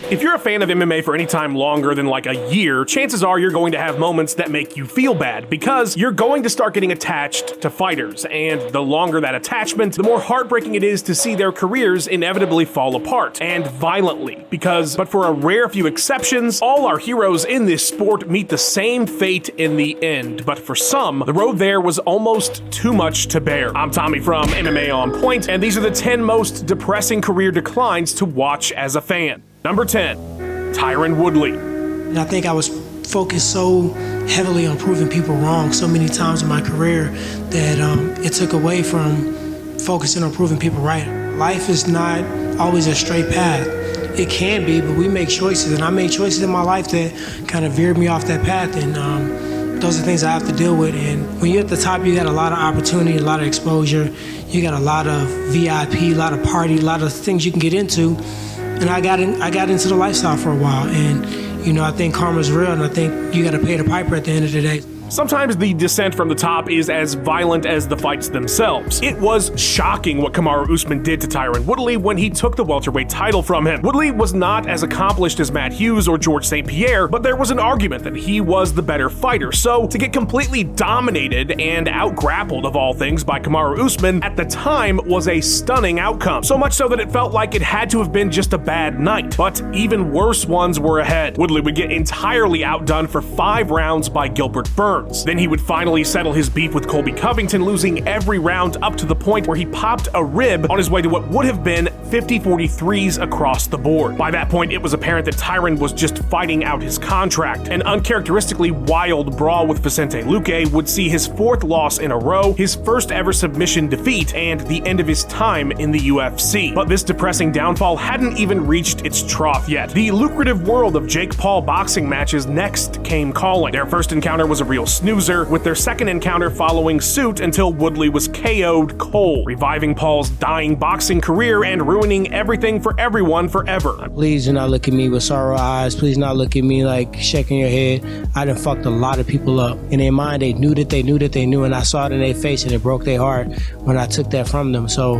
If you're a fan of MMA for any time longer than like a year, chances are you're going to have moments that make you feel bad because you're going to start getting attached to fighters, and the longer that attachment, the more heartbreaking it is to see their careers inevitably fall apart, and violently, but for a rare few exceptions, all our heroes in this sport meet the same fate in the end, but for some, the road there was almost too much to bear. I'm Tommy from MMA On Point, and these are the 10 most depressing career declines to watch as a fan. Number 10, Tyron Woodley. And I think I was focused so heavily on proving people wrong so many times in my career that it took away from focusing on proving people right. Life is not always a straight path. It can be, but we make choices, and I made choices in my life that kind of veered me off that path, and those are things I have to deal with. And when you're at the top, you got a lot of opportunity, a lot of exposure, you got a lot of VIP, a lot of party, a lot of things you can get into. And I got into the lifestyle for a while, and I think karma's real, and I think you got to pay the piper at the end of the day. Sometimes the descent from the top is as violent as the fights themselves. It was shocking what Kamaru Usman did to Tyron Woodley when he took the welterweight title from him. Woodley was not as accomplished as Matt Hughes or George St. Pierre, but there was an argument that he was the better fighter. So to get completely dominated and out-grappled of all things by Kamaru Usman at the time was a stunning outcome. So much so that it felt like it had to have been just a bad night. But even worse ones were ahead. Woodley would get entirely outdone for 5 rounds by Gilbert Burns. Then he would finally settle his beef with Colby Covington, losing every round up to the point where he popped a rib on his way to what would have been 50-43s across the board. By that point, it was apparent that Tyron was just fighting out his contract. An uncharacteristically wild brawl with Vicente Luque would see his 4th loss in a row, his first ever submission defeat, and the end of his time in the UFC. But this depressing downfall hadn't even reached its trough yet. The lucrative world of Jake Paul boxing matches next came calling. Their first encounter was a real snoozer, with their second encounter following suit until Woodley was KO'd cold, reviving Paul's dying boxing career and ruining everything for everyone forever. Please do not look at me with sorrow eyes. Please do not look at me like shaking your head. I done fucked a lot of people up. In their mind, they knew that they knew that they knew, and I saw it in their face, and it broke their heart when I took that from them. So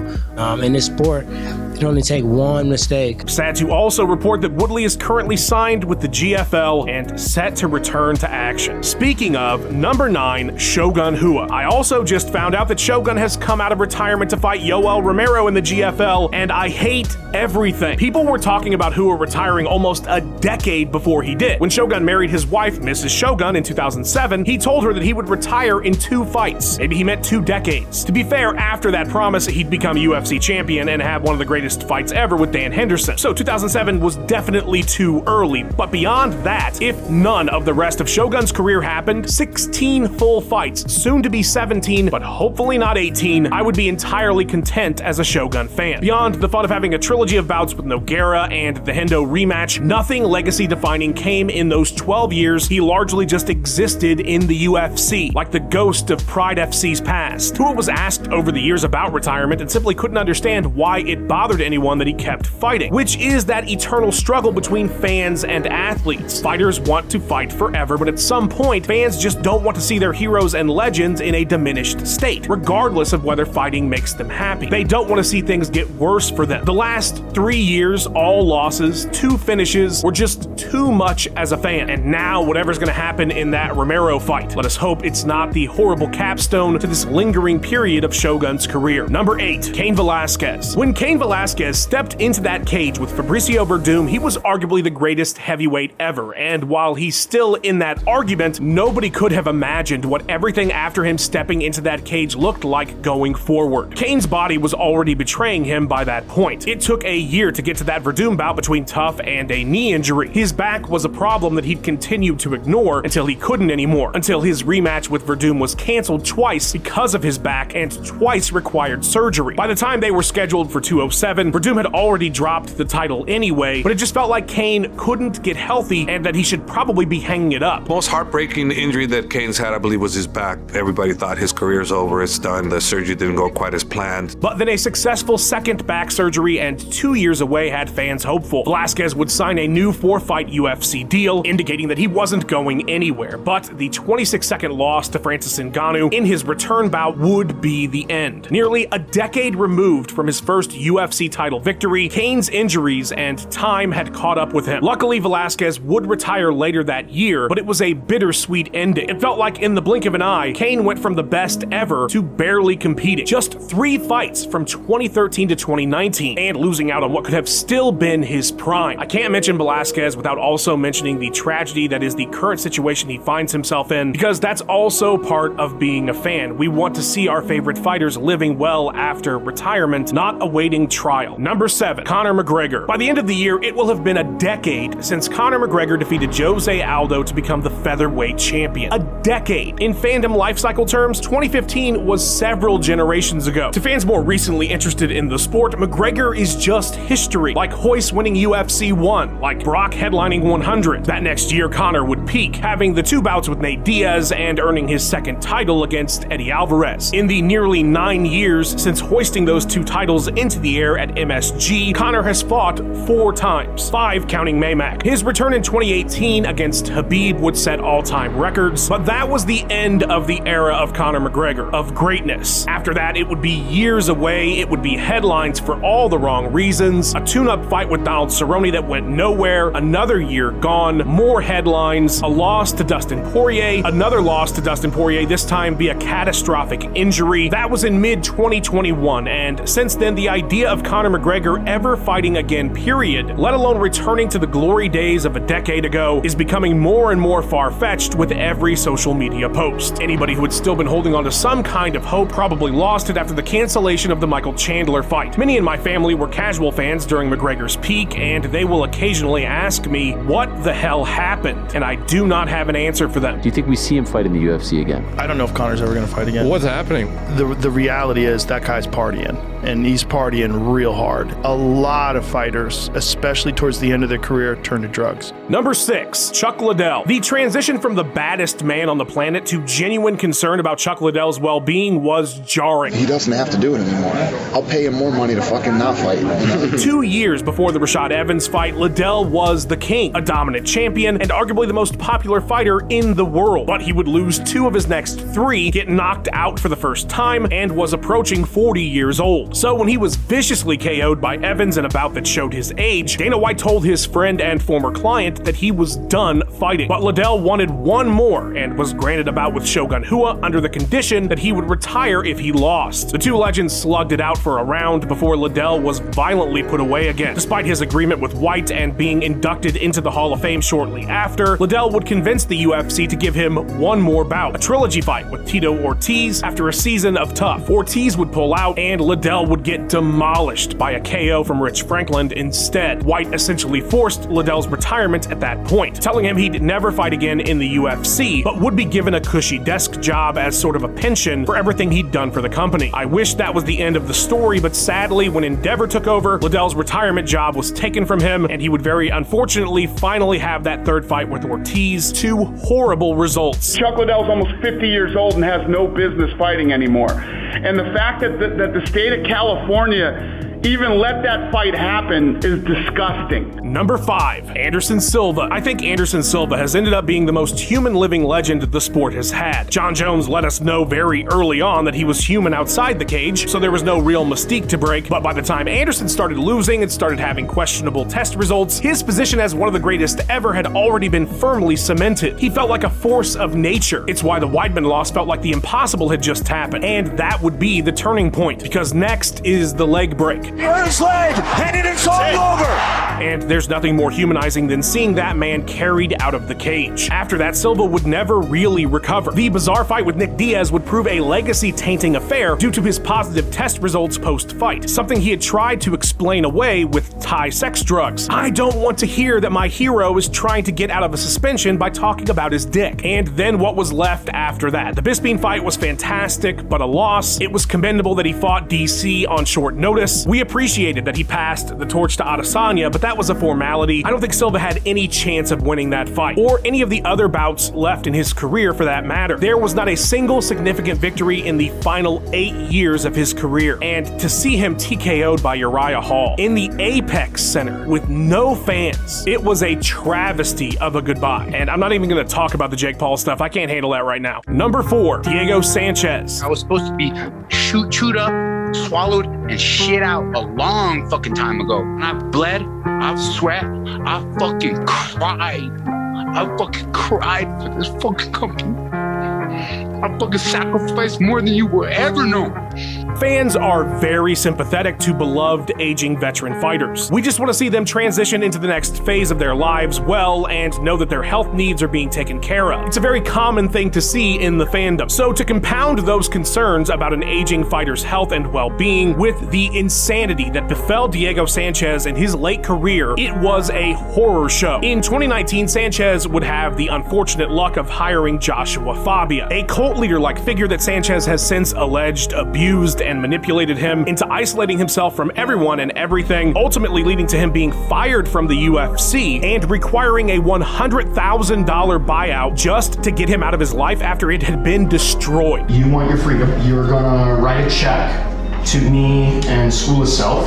in this sport, it only take one mistake. Sad to also report that Woodley is currently signed with the GFL and set to return to action. Speaking of, number 9, Shogun Rua. I also just found out that Shogun has come out of retirement to fight Yoel Romero in the GFL, and I hate everything. People were talking about Rua retiring almost a decade before he did. When Shogun married his wife, Mrs. Shogun, in 2007, he told her that he would retire in 2 fights. Maybe he meant 2 decades. To be fair, after that promise, he'd become UFC champion and have one of the greatest fights ever with Dan Henderson. So 2007 was definitely too early. But beyond that, if none of the rest of Shogun's career happened, 16 full fights, soon to be 17, but hopefully not 18, I would be entirely content as a Shogun fan. Beyond the fun of having a trilogy of bouts with Nogueira and the Hendo rematch, nothing legacy-defining came in those 12 years. He largely just existed in the UFC, like the ghost of Pride FC's past. Rua was asked over the years about retirement and simply couldn't understand why it bothered anyone that he kept fighting, which is that eternal struggle between fans and athletes. Fighters want to fight forever, but at some point, fans just don't want to see their heroes and legends in a diminished state, regardless of whether fighting makes them happy. They don't want to see things get worse for them. The last 3 years, all losses, 2 finishes, were just too much as a fan. And now, whatever's going to happen in that Romero fight, let us hope it's not the horrible capstone to this lingering period of Shogun's career. Number 8, Cain Velasquez. When Cain Velasquez stepped into that cage with Fabricio Verdum, he was arguably the greatest heavyweight ever. And while he's still in that argument, nobody could have imagined what everything after him stepping into that cage looked like going forward. Cain's body was already betraying him by that point. It took a year to get to that Verdum bout between Tough and a knee injury. His back was a problem that he'd continued to ignore until he couldn't anymore, until his rematch with Verdum was canceled twice because of his back and twice required surgery. By the time they were scheduled for 207, Verdum had already dropped the title anyway, but it just felt like Cain couldn't get healthy and that he should probably be hanging it up. Most heartbreaking injury that Cain's had, I believe, was his back. Everybody thought his career's over, it's done. The surgery didn't go quite as planned. But then a successful second back surgery and just 2 years away had fans hopeful. Velasquez would sign a new 4-fight UFC deal, indicating that he wasn't going anywhere, but the 26-second loss to Francis Ngannou in his return bout would be the end. Nearly a decade removed from his first UFC title victory, Cain's injuries and time had caught up with him. Luckily, Velasquez would retire later that year, but it was a bittersweet ending. It felt like in the blink of an eye, Cain went from the best ever to barely competing. Just 3 fights from 2013 to 2019, and losing out on what could have still been his prime. I can't mention Velasquez without also mentioning the tragedy that is the current situation he finds himself in, because that's also part of being a fan. We want to see our favorite fighters living well after retirement, not awaiting trial. Number 7, Conor McGregor. By the end of the year, it will have been a decade since Conor McGregor defeated Jose Aldo to become the featherweight champion. A decade. In fandom life cycle terms, 2015 was several generations ago. To fans more recently interested in the sport, McGregor is just history. Like Royce winning UFC 1, like Brock headlining 100. That next year, Conor would peak, having the 2 bouts with Nate Diaz and earning his second title against Eddie Alvarez. In the nearly 9 years since hoisting those 2 titles into the air at MSG, Conor has fought 4 times, 5 counting Maymack. His return in 2018 against Khabib would set all-time records, but that was the end of the era of Conor McGregor, of greatness. After that, it would be years away, it would be headlines for all the wrong reasons, a tune-up fight with Donald Cerrone that went nowhere, another year gone, more headlines, a loss to Dustin Poirier, another loss to Dustin Poirier, this time via catastrophic injury. That was in mid-2021, and since then, the idea of Conor McGregor ever fighting again, period, let alone returning to the glory days of a decade ago, is becoming more and more far-fetched with every social media post. Anybody who had still been holding on to some kind of hope probably lost it after the cancellation of the Michael Chandler fight. Many in my family were casual fans during McGregor's peak, and they will occasionally ask me, what the hell happened? And I do not have an answer for them. Do you think we see him fight in the UFC again? I don't know if Conor's ever going to fight again. What's happening? The reality is that guy's partying, and he's partying real hard. A lot of fighters, especially towards the end of their career, turn to drugs. Number 6, Chuck Liddell. The transition from the baddest man on the planet to genuine concern about Chuck Liddell's well-being was jarring. He doesn't have to do it anymore. I'll pay him more money to fucking not fight. 2 years before the Rashad Evans fight, Liddell was the king, a dominant champion, and arguably the most popular fighter in the world. But he would lose 2 of his next 3, get knocked out for the first time, and was approaching 40 years old. So when he was viciously KO'd by Evans in a bout that showed his age, Dana White told his friend and former client that he was done fighting. But Liddell wanted one more and was granted a bout with Shogun Rua under the condition that he would retire if he lost. The 2 legends slugged it out for a round before Liddell was violently put away again. Despite his agreement with White and being inducted into the Hall of Fame shortly after, Liddell would convince the UFC to give him one more bout, a trilogy fight with Tito Ortiz after a season of tough. Ortiz would pull out and Liddell would get demolished by a KO from Rich Franklin instead. White essentially forced Liddell's retirement at that point, telling him he'd never fight again in the UFC, but would be given a cushy desk job as sort of a pension for everything he'd done for the company. I wish that was the end of the story, but sadly, when Endeavor took over, Liddell's retirement job was taken from him, and he would very unfortunately finally have that 3rd fight with Ortiz. 2 horrible results. Chuck Liddell's almost 50 years old and has no business fighting anymore. And the fact that the state of California even let that fight happen is disgusting. Number 5, Anderson Silva. I think Anderson Silva has ended up being the most human living legend the sport has had. John Jones let us know very early on that he was human outside the cage, so there was no real mystique to break, but by the time Anderson started losing and started having questionable test results, his position as one of the greatest ever had already been firmly cemented. He felt like a force of nature. It's why the Weidman loss felt like the impossible had just happened, and that would be the turning point, because next is the leg break. First leg, and it's all over! And there's nothing more humanizing than seeing that man carried out of the cage. After that, Silva would never really recover. The bizarre fight with Nick Diaz would prove a legacy-tainting affair due to his positive test results post-fight, something he had tried to explain away with Thai sex drugs. I don't want to hear that my hero is trying to get out of a suspension by talking about his dick. And then what was left after that? The Bisping fight was fantastic, but a loss. It was commendable that he fought DC on short notice. We We appreciated that he passed the torch to Adesanya, but that was a formality. I don't think Silva had any chance of winning that fight, or any of the other bouts left in his career for that matter. There was not a single significant victory in the final 8 years of his career, and to see him TKO'd by Uriah Hall in the Apex Center with no fans, it was a travesty of a goodbye. And I'm not even going to talk about the Jake Paul stuff. I can't handle that right now. Number 4, Diego Sanchez. I was supposed to be chewed up, swallowed, and shit out a long fucking time ago. And I bled, I sweat, I fucking cried. I fucking cried for this fucking company. I fucking sacrificed more than you will ever know. Fans are very sympathetic to beloved aging veteran fighters. We just want to see them transition into the next phase of their lives well and know that their health needs are being taken care of. It's a very common thing to see in the fandom. So to compound those concerns about an aging fighter's health and well-being with the insanity that befell Diego Sanchez in his late career, it was a horror show. In 2019, Sanchez would have the unfortunate luck of hiring Joshua Fabia, a cult leader-like figure that Sanchez has since alleged abused and manipulated him into isolating himself from everyone and everything, ultimately leading to him being fired from the UFC and requiring a $100,000 buyout just to get him out of his life after it had been destroyed. You want your freedom. You're gonna write a check to me and School of Self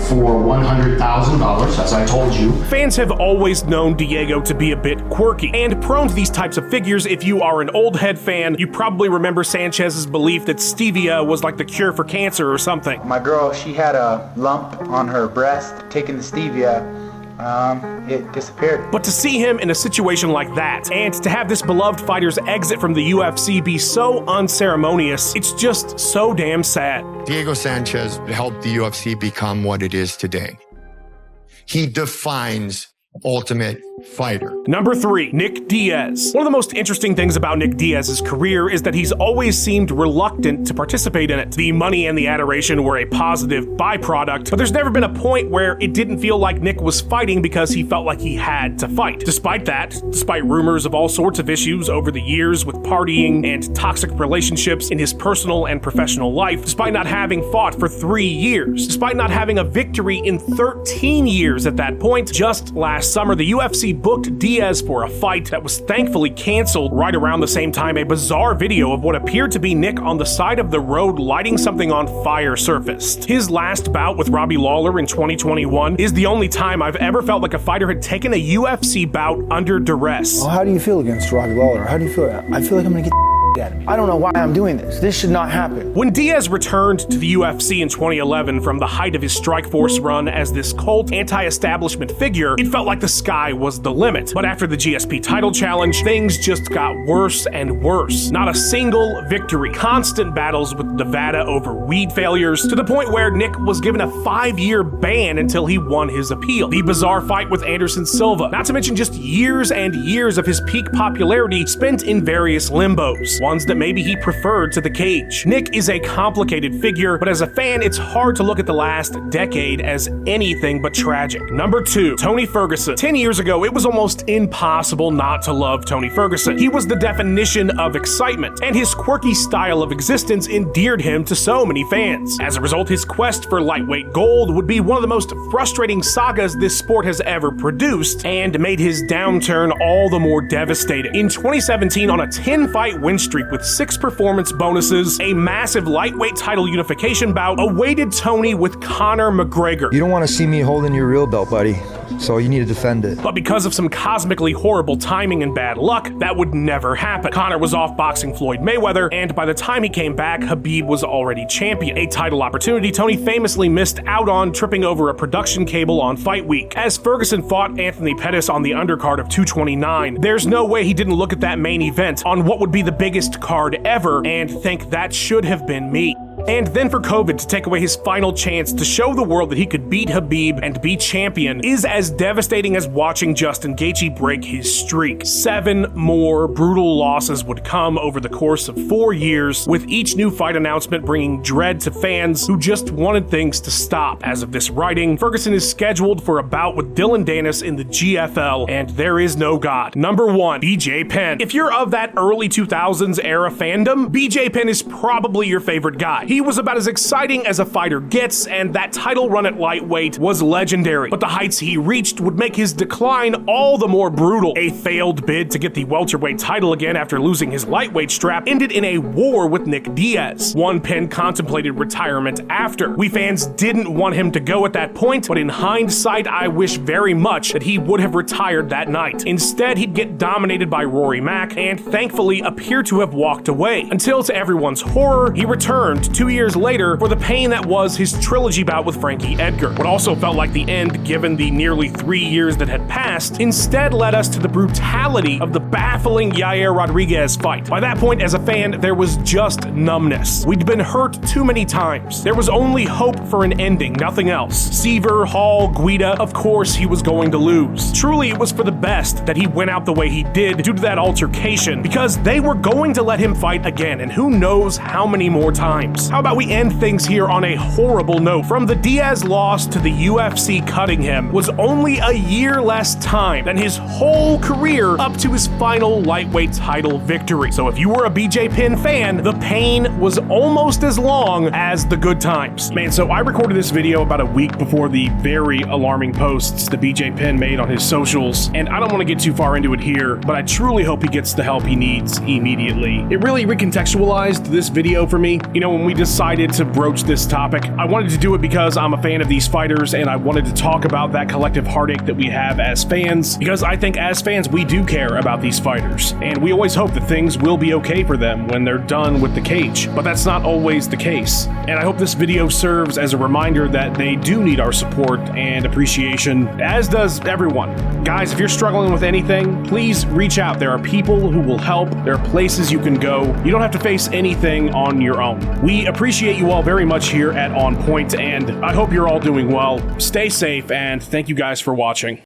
for $100,000, as I told you. Fans have always known Diego to be a bit quirky and prone to these types of figures. If you are an old head fan, you probably remember Sanchez's belief that stevia was like the cure for cancer or something. My girl, she had a lump on her breast. Taking the stevia, it disappeared. But to see him in a situation like that, and to have this beloved fighter's exit from the UFC be so unceremonious, it's just so damn sad. Diego Sanchez helped the UFC become what it is today. He defines Ultimate Fighter. Number 3, Nick Diaz. One of the most interesting things about Nick Diaz's career is that he's always seemed reluctant to participate in it. The money and the adoration were a positive byproduct, but there's never been a point where it didn't feel like Nick was fighting because he felt like he had to fight. Despite that, despite rumors of all sorts of issues over the years with partying and toxic relationships in his personal and professional life, despite not having fought for 3 years, despite not having a victory in 13 years at that point, just last summer, the UFC booked Diaz for a fight that was thankfully canceled right around the same time a bizarre video of what appeared to be Nick on the side of the road lighting something on fire surfaced. His last bout with Robbie Lawler in 2021 is the only time I've ever felt like a fighter had taken a UFC bout under duress. Well, how do you feel against Robbie Lawler? How do you feel? I feel like I'm gonna get at him. I don't know why I'm doing this. This should not happen. When Diaz returned to the UFC in 2011 from the height of his Strikeforce run as this cult anti-establishment figure, it felt like the sky was the limit. But after the GSP title challenge, things just got worse and worse. Not a single victory, constant battles with Nevada over weed failures, to the point where Nick was given a 5-year ban until he won his appeal. The bizarre fight with Anderson Silva, not to mention just years and years of his peak popularity spent in various limbos, ones that maybe he preferred to the cage. Nick is a complicated figure, but as a fan, it's hard to look at the last decade as anything but tragic. Number 2, Tony Ferguson. 10 years ago, it was almost impossible not to love Tony Ferguson. He was the definition of excitement, and his quirky style of existence endeared him to so many fans. As a result, his quest for lightweight gold would be one of the most frustrating sagas this sport has ever produced, and made his downturn all the more devastating. In 2017, on a 10-fight win streak with 6 performance bonuses, a massive lightweight title unification bout awaited Tony with Conor McGregor. You don't want to see me holding your real belt, buddy. So you need to defend it. But because of some cosmically horrible timing and bad luck, that would never happen. Conor was off boxing Floyd Mayweather, and by the time he came back, Khabib was already champion. A title opportunity Tony famously missed out on, tripping over a production cable on fight week. As Ferguson fought Anthony Pettis on the undercard of 229, there's no way he didn't look at that main event on what would be the biggest card ever and think that should have been me. And then for COVID to take away his final chance to show the world that he could beat Khabib and be champion is as devastating as watching Justin Gaethje break his streak. 7 more brutal losses would come over the course of 4 years, with each new fight announcement bringing dread to fans who just wanted things to stop. As of this writing, Ferguson is scheduled for a bout with Dylan Danis in the GFL, and there is no God. Number 1, BJ Penn. If you're of that early 2000s era fandom, BJ Penn is probably your favorite guy. He was about as exciting as a fighter gets, and that title run at lightweight was legendary. But the heights he reached would make his decline all the more brutal. A failed bid to get the welterweight title again after losing his lightweight strap ended in a war with Nick Diaz. One Penn contemplated retirement after. We fans didn't want him to go at that point, but in hindsight, I wish very much that he would have retired that night. Instead, he'd get dominated by Rory Mack and thankfully appear to have walked away. Until, to everyone's horror, he returned 2 years later for the pain that was his trilogy bout with Frankie Edgar. What also felt like the end, given the nearly 3 years that had passed, instead led us to the brutality of the baffling Yair Rodriguez fight. By that point, as a fan, there was just numbness. We'd been hurt too many times. There was only hope for an ending, nothing else. Seaver, Hall, Guida, of course he was going to lose. Truly, it was for the best that he went out the way he did due to that altercation, because they were going to let him fight again, and who knows how many more times. How about we end things here on a horrible note? From the Diaz loss to the UFC cutting him was only a year less time than his whole career up to his final lightweight title victory. So if you were a BJ Penn fan, the pain was almost as long as the good times. Man, so I recorded this video about a week before the very alarming posts that BJ Penn made on his socials, and I don't want to get too far into it here, but I truly hope he gets the help he needs immediately. It really recontextualized this video for me. You know, when we decided to broach this topic, I wanted to do it because I'm a fan of these fighters, and I wanted to talk about that collective heartache that we have as fans, because I think as fans, we do care about these fighters, and we always hope that things will be okay for them when they're done with the cage, but that's not always the case. And I hope this video serves as a reminder that they do need our support and appreciation, as does everyone. Guys, if you're struggling with anything, please reach out. There are people who will help. There are places you can go. You don't have to face anything on your own. We appreciate you all very much here at On Point, and I hope you're all doing well. Stay safe, and thank you guys for watching.